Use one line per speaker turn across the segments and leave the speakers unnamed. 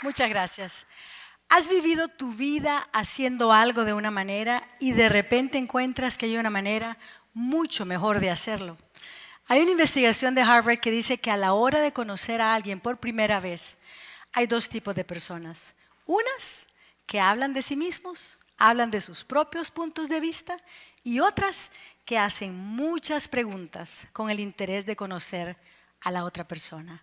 Muchas gracias. ¿Has vivido tu vida haciendo algo de una manera y de repente encuentras que hay una manera mucho mejor de hacerlo? Hay una investigación de Harvard que dice que a la hora de conocer a alguien por primera vez, hay dos tipos de personas. Unas que hablan de sí mismos, hablan de sus propios puntos de vista, y otras que hacen muchas preguntas con el interés de conocer a la otra persona.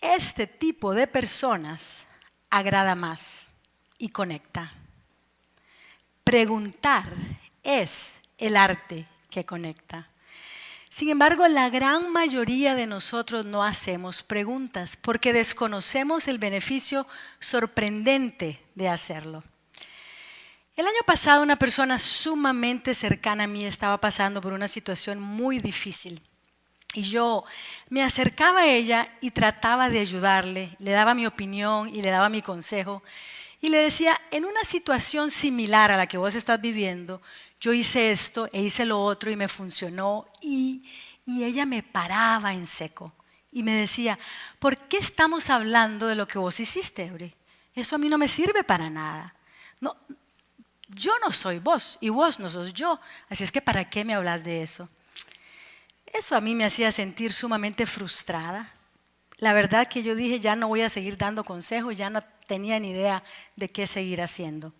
Este tipo de personas agrada más y conecta. Preguntar es el arte que conecta. Sin embargo, la gran mayoría de nosotros no hacemos preguntas porque desconocemos el beneficio sorprendente de hacerlo. El año pasado una persona sumamente cercana a mí estaba pasando por una situación muy difícil. Y yo me acercaba a ella y trataba de ayudarle, le daba mi opinión y le daba mi consejo. Y le decía, en una situación similar a la que vos estás viviendo, yo hice esto e hice lo otro y me funcionó. Y ella me paraba en seco y me decía, ¿por qué estamos hablando de lo que vos hiciste, Eury? Eso a mí no me sirve para nada. No, yo no soy vos y vos no sos yo, así es que ¿para qué me hablas de eso? Eso a mí me hacía sentir sumamente frustrada. La verdad que yo dije, ya no voy a seguir dando consejos, ya no tenía ni idea de qué seguir haciendo.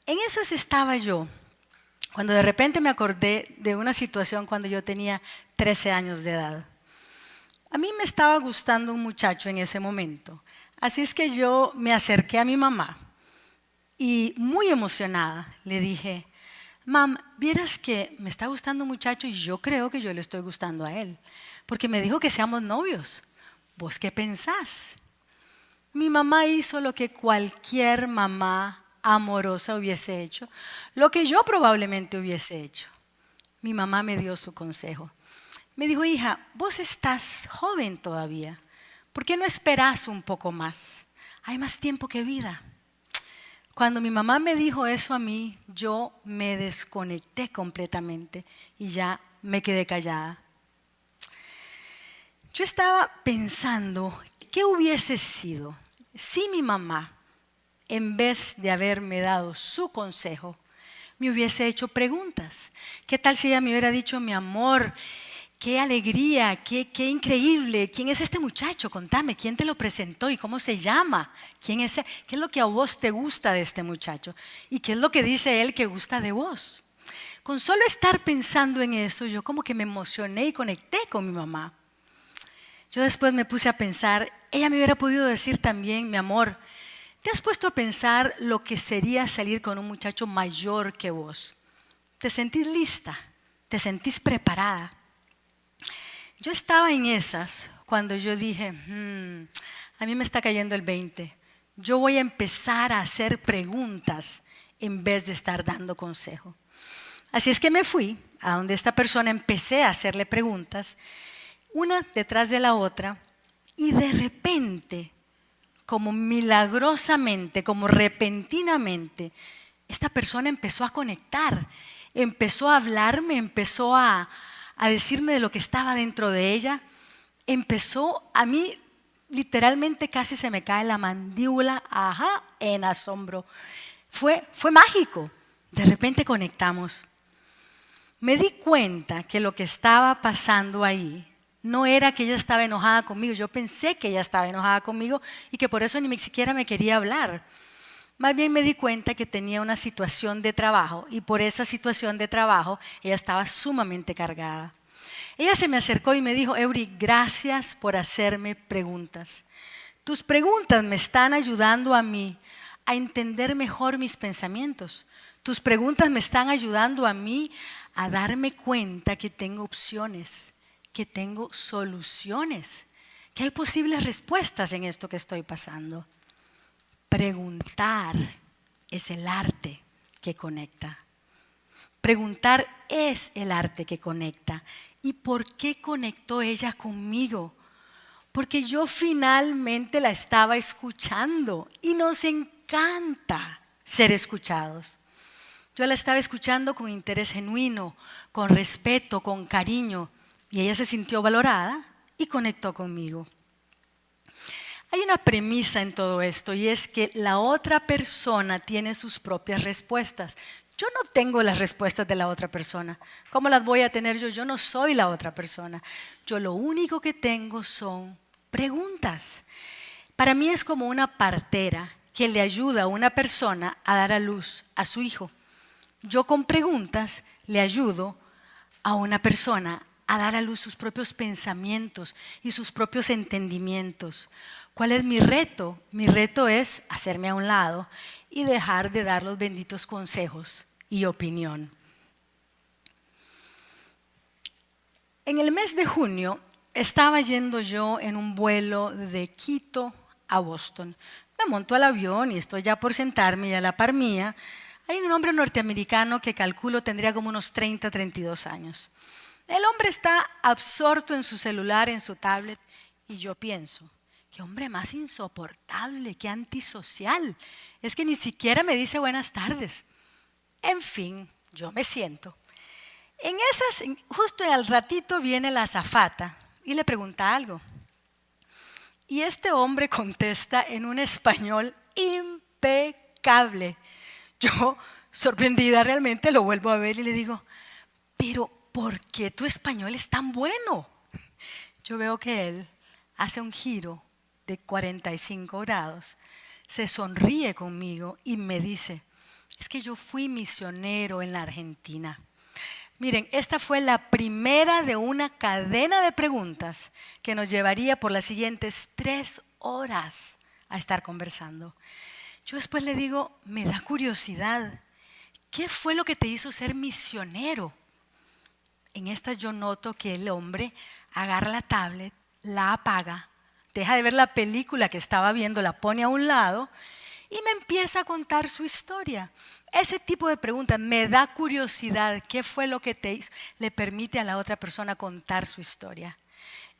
En esas estaba yo, cuando de repente me acordé de una situación cuando yo tenía 13 años de edad. A mí me estaba gustando un muchacho en ese momento, así es que yo me acerqué a mi mamá y muy emocionada le dije, Mam, vieras que me está gustando un muchacho y yo creo que yo le estoy gustando a él, porque me dijo que seamos novios. ¿Vos qué pensás? Mi mamá hizo lo que cualquier mamá amorosa hubiese hecho, lo que yo probablemente hubiese hecho. Mi mamá me dio su consejo. Me dijo, hija, vos estás joven todavía. ¿Por qué no esperás un poco más? Hay más tiempo que vida. Cuando mi mamá me dijo eso a mí, yo me desconecté completamente y ya me quedé callada. Yo estaba pensando, ¿qué hubiese sido si mi mamá, en vez de haberme dado su consejo, me hubiese hecho preguntas? ¿Qué tal si ella me hubiera dicho, mi amor, qué alegría, qué increíble, quién es este muchacho? Contame, ¿quién te lo presentó y cómo se llama? ¿Quién es él? ¿Qué es lo que a vos te gusta de este muchacho? ¿Y qué es lo que dice él que gusta de vos? Con solo estar pensando en eso, yo como que me emocioné y conecté con mi mamá. Yo después me puse a pensar, ella me hubiera podido decir también, mi amor, ¿te has puesto a pensar lo que sería salir con un muchacho mayor que vos? ¿Te sentís lista? ¿Te sentís preparada? Yo estaba en esas cuando yo dije, a mí me está cayendo el 20. Yo voy a empezar a hacer preguntas en vez de estar dando consejo. Así es que me fui a donde esta persona, empecé a hacerle preguntas, una detrás de la otra, y de repente, como milagrosamente, como repentinamente, esta persona empezó a conectar, empezó a hablarme, empezó a decirme de lo que estaba dentro de ella. Empezó, a mí literalmente casi se me cae la mandíbula, en asombro. Fue mágico, de repente conectamos. Me di cuenta que lo que estaba pasando ahí no era que ella estaba enojada conmigo, yo pensé que ella estaba enojada conmigo y que por eso ni siquiera me quería hablar. Más bien me di cuenta que tenía una situación de trabajo y por esa situación de trabajo ella estaba sumamente cargada. Ella se me acercó y me dijo, Eury, gracias por hacerme preguntas. Tus preguntas me están ayudando a mí a entender mejor mis pensamientos. Tus preguntas me están ayudando a mí a darme cuenta que tengo opciones, que tengo soluciones, que hay posibles respuestas en esto que estoy pasando. Preguntar es el arte que conecta. Preguntar es el arte que conecta. ¿Y por qué conectó ella conmigo? Porque yo finalmente la estaba escuchando y nos encanta ser escuchados. Yo la estaba escuchando con interés genuino, con respeto, con cariño, y ella se sintió valorada y conectó conmigo. Hay una premisa en todo esto y es que la otra persona tiene sus propias respuestas. Yo no tengo las respuestas de la otra persona. ¿Cómo las voy a tener yo? Yo no soy la otra persona. Yo lo único que tengo son preguntas. Para mí es como una partera que le ayuda a una persona a dar a luz a su hijo. Yo con preguntas le ayudo a una persona a dar a luz sus propios pensamientos y sus propios entendimientos. ¿Cuál es mi reto? Mi reto es hacerme a un lado y dejar de dar los benditos consejos y opinión. En el mes de junio estaba yendo yo en un vuelo de Quito a Boston. Me monto al avión y estoy ya por sentarme y a la par mía hay un hombre norteamericano que calculo tendría como unos 30, 32 años. El hombre está absorto en su celular, en su tablet, y yo pienso, qué hombre más insoportable, qué antisocial. Es que ni siquiera me dice buenas tardes. En fin, yo me siento. Justo al ratito viene la azafata y le pregunta algo. Y este hombre contesta en un español impecable. Yo, sorprendida realmente, lo vuelvo a ver y le digo, pero ¿por qué tu español es tan bueno? Yo veo que él hace un giro de 45 grados, se sonríe conmigo y me dice, es que yo fui misionero en la Argentina. Miren, esta fue la primera de una cadena de preguntas que nos llevaría por las siguientes 3 horas a estar conversando. Yo después le digo, me da curiosidad, ¿qué fue lo que te hizo ser misionero? En esta yo noto que el hombre agarra la tablet, la apaga, deja de ver la película que estaba viendo, la pone a un lado y me empieza a contar su historia. Ese tipo de preguntas me da curiosidad, ¿qué fue lo que te hizo? Le permite a la otra persona contar su historia.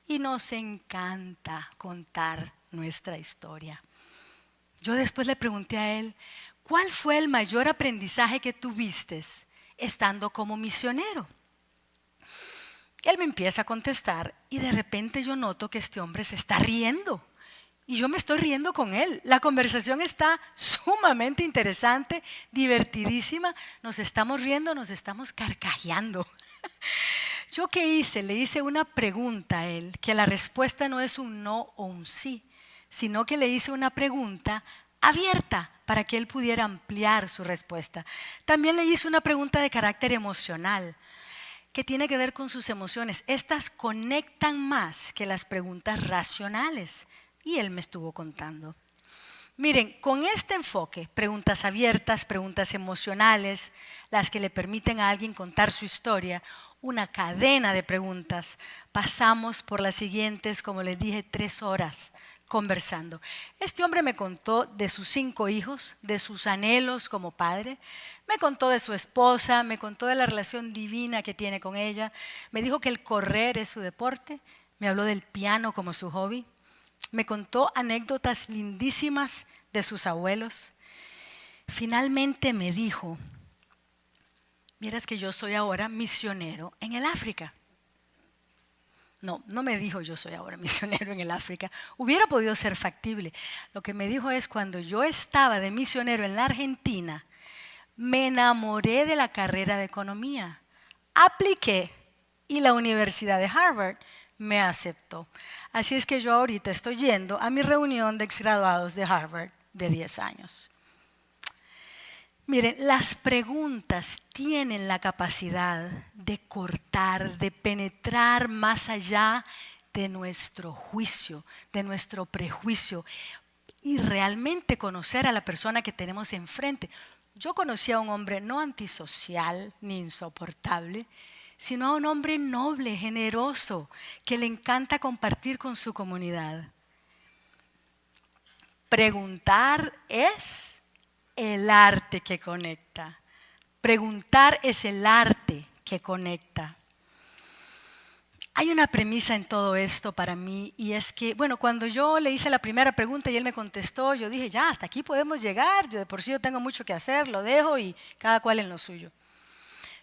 Y nos encanta contar nuestra historia. Yo después le pregunté a él, ¿cuál fue el mayor aprendizaje que tuviste estando como misionero? Él me empieza a contestar y de repente yo noto que este hombre se está riendo. Y yo me estoy riendo con él. La conversación está sumamente interesante, divertidísima. Nos estamos riendo, nos estamos carcajeando. ¿Yo qué hice? Le hice una pregunta a él, que la respuesta no es un no o un sí, sino que le hice una pregunta abierta para que él pudiera ampliar su respuesta. También le hice una pregunta de carácter emocional, que tiene que ver con sus emociones. Estas conectan más que las preguntas racionales. Y él me estuvo contando. Miren, con este enfoque, preguntas abiertas, preguntas emocionales, las que le permiten a alguien contar su historia, una cadena de preguntas, pasamos por las siguientes, como les dije, 3 horas conversando. Este hombre me contó de sus 5 hijos, de sus anhelos como padre, me contó de su esposa, me contó de la relación divina que tiene con ella, me dijo que el correr es su deporte, me habló del piano como su hobby. Me contó anécdotas lindísimas de sus abuelos. Finalmente me dijo, miras que yo soy ahora misionero en el África. No me dijo yo soy ahora misionero en el África. Hubiera podido ser factible. Lo que me dijo es cuando yo estaba de misionero en la Argentina, me enamoré de la carrera de economía. Apliqué y la Universidad de Harvard me aceptó. Así es que yo ahorita estoy yendo a mi reunión de exgraduados de Harvard de 10 años. Miren, las preguntas tienen la capacidad de cortar, de penetrar más allá de nuestro juicio, de nuestro prejuicio y realmente conocer a la persona que tenemos enfrente. Yo conocí a un hombre no antisocial ni insoportable, sino a un hombre noble, generoso, que le encanta compartir con su comunidad. Preguntar es el arte que conecta. Preguntar es el arte que conecta. Hay una premisa en todo esto para mí y es que, bueno, cuando yo le hice la primera pregunta y él me contestó, yo dije, ya, hasta aquí podemos llegar, yo de por sí yo tengo mucho que hacer, lo dejo y cada cual en lo suyo.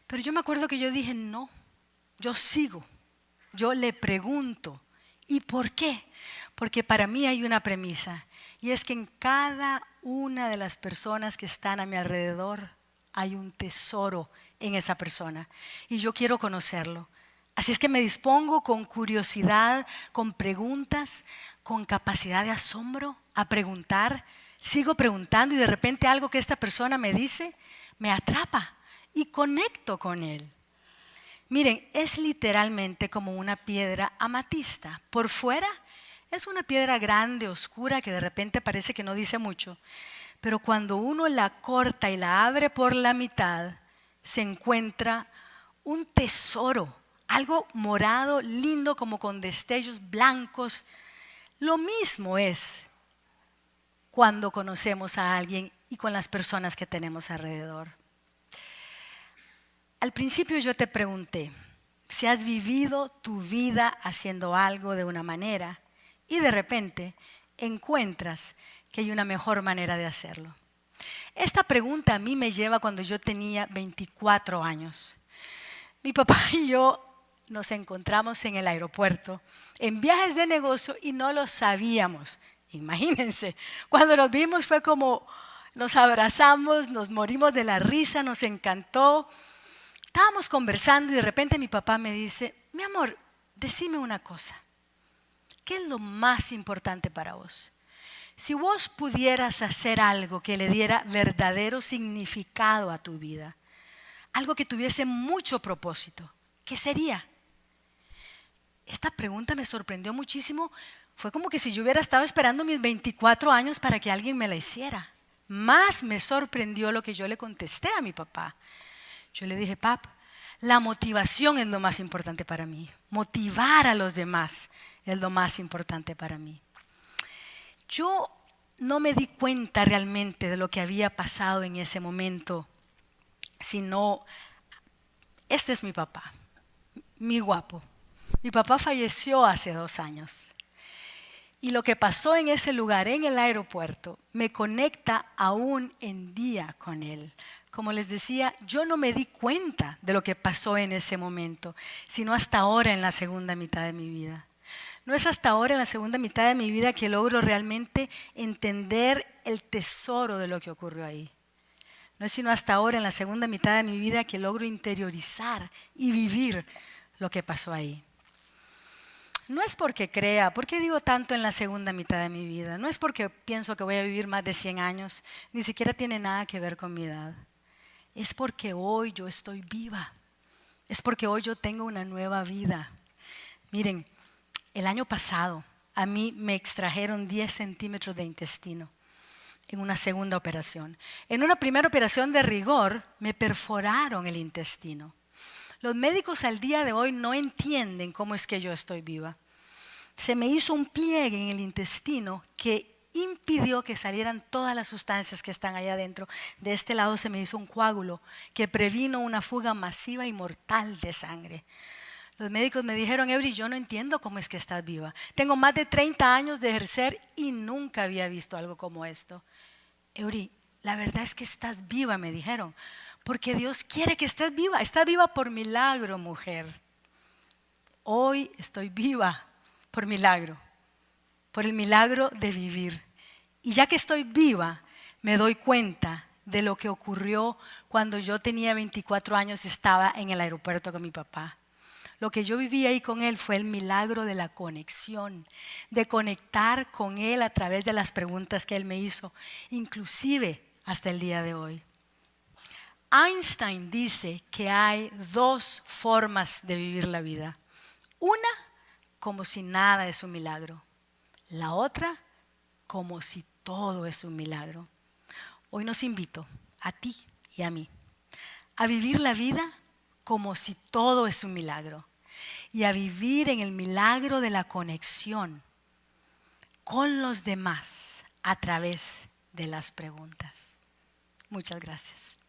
Pero yo me acuerdo que yo dije, no, yo sigo, yo le pregunto. ¿Y por qué? porque para mí hay una premisa, y es que en cada una de las personas que están a mi alrededor hay un tesoro en esa persona, y yo quiero conocerlo. Así es que me dispongo con curiosidad, con preguntas, con capacidad de asombro a preguntar. Sigo preguntando y de repente algo que esta persona me dice me atrapa y conecto con él. Miren, es literalmente como una piedra amatista. Por fuera es una piedra grande, oscura, que de repente parece que no dice mucho. Pero cuando uno la corta y la abre por la mitad, se encuentra un tesoro, algo morado, lindo, como con destellos blancos. Lo mismo es cuando conocemos a alguien y con las personas que tenemos alrededor. Al principio yo te pregunté si has vivido tu vida haciendo algo de una manera y de repente encuentras que hay una mejor manera de hacerlo. Esta pregunta a mí me lleva cuando yo tenía 24 años. Mi papá y yo nos encontramos en el aeropuerto en viajes de negocio y no lo sabíamos. Imagínense, cuando nos vimos fue como nos abrazamos, nos morimos de la risa, nos encantó. Estábamos conversando y de repente mi papá me dice, mi amor, decime una cosa. ¿Qué es lo más importante para vos? Si vos pudieras hacer algo que le diera verdadero significado a tu vida, algo que tuviese mucho propósito, ¿qué sería? Esta pregunta me sorprendió muchísimo. Fue como que si yo hubiera estado esperando mis 24 años para que alguien me la hiciera. Más me sorprendió lo que yo le contesté a mi papá. Yo le dije, pap, la motivación es lo más importante para mí. Motivar a los demás es lo más importante para mí. Yo no me di cuenta realmente de lo que había pasado en ese momento, sino, este es mi papá, mi guapo. Mi papá falleció hace 2 años. Y lo que pasó en ese lugar, en el aeropuerto, me conecta aún en día con él. Como les decía, yo no me di cuenta de lo que pasó en ese momento, sino hasta ahora en la segunda mitad de mi vida. No es hasta ahora en la segunda mitad de mi vida que logro realmente entender el tesoro de lo que ocurrió ahí. No es sino hasta ahora en la segunda mitad de mi vida que logro interiorizar y vivir lo que pasó ahí. No es porque crea, ¿por qué digo tanto en la segunda mitad de mi vida? No es porque pienso que voy a vivir más de 100 años, ni siquiera tiene nada que ver con mi edad. Es porque hoy yo estoy viva, es porque hoy yo tengo una nueva vida. Miren, el año pasado a mí me extrajeron 10 centímetros de intestino en una segunda operación. En una primera operación de rigor me perforaron el intestino. Los médicos al día de hoy no entienden cómo es que yo estoy viva. Se me hizo un pliegue en el intestino que impidió que salieran todas las sustancias que están allá adentro. De este lado se me hizo un coágulo que previno una fuga masiva y mortal de sangre. Los médicos me dijeron, Eury, yo no entiendo cómo es que estás viva. Tengo más de 30 años de ejercer y nunca había visto algo como esto. Eury, la verdad es que estás viva, me dijeron. Porque Dios quiere que estés viva. Estás viva por milagro, mujer. Hoy estoy viva por milagro, por el milagro de vivir. Y ya que estoy viva, me doy cuenta de lo que ocurrió cuando yo tenía 24 años y estaba en el aeropuerto con mi papá. Lo que yo viví ahí con él fue el milagro de la conexión, de conectar con él a través de las preguntas que él me hizo, inclusive hasta el día de hoy. Einstein dice que hay 2 formas de vivir la vida. Una, como si nada es un milagro. La otra, como si todo es un milagro. Hoy nos invito a ti y a mí a vivir la vida como si todo es un milagro y a vivir en el milagro de la conexión con los demás a través de las preguntas. Muchas gracias.